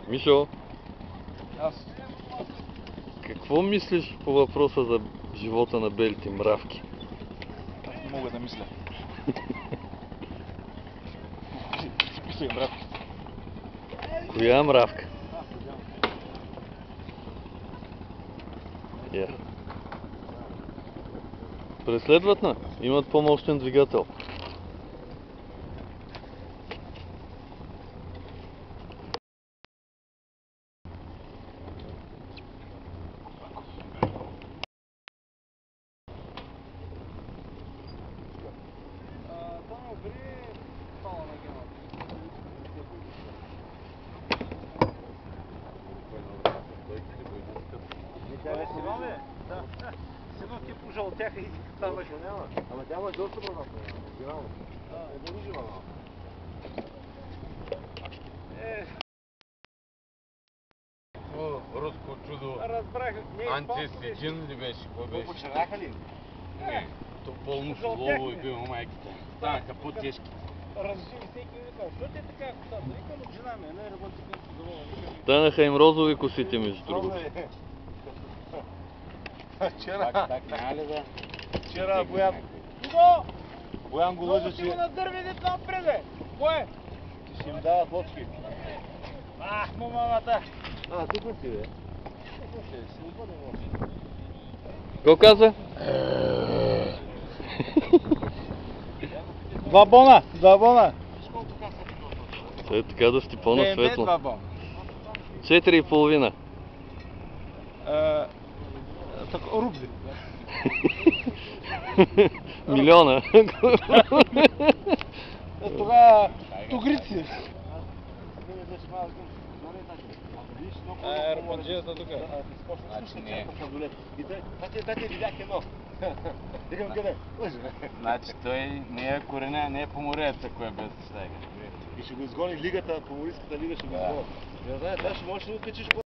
Мишо, Аз какво мислиш по въпроса за живота на белите мравки? не мога да мисля. Писай, брат. Коя мравка? Преследват на. Имат по-мощен двигател. Синок ти пожълтяха и ставаш. Ама тя е доста продавна. Генерално. Не вижда малко. Руско чудо. Разбрах. Антисиджин ли беше? Какво беше? Почернаха ли? Не. То пълно шолово и било майките. Станаха по-тежки. Разреши всеки ми казва, що ти е така косата? Викам от жена ми, не работи къмто завода. Станаха им розови косите, между другото. Вчера. Так, няма ли да? Вчера Боян. Боян го лъжа, Много си че... го надървили там преде. Кое? Че ще им дават лодки. Ах, му мамата. Тук си, бе. Какво каза? Два бона. Е така да сти по-на Не, светло. 2 бона. 4,5. Така, рубли. Милиона. Тогава тугрици. Арпанджията тук. Значи не. Те видях едно. Викам къде? Лъжа. Значи той не е кореня, не е поморец, ако е без стега. И ще го изгони лигата, помориската лига ще го изгони. Не знае, ще можеш да го качиш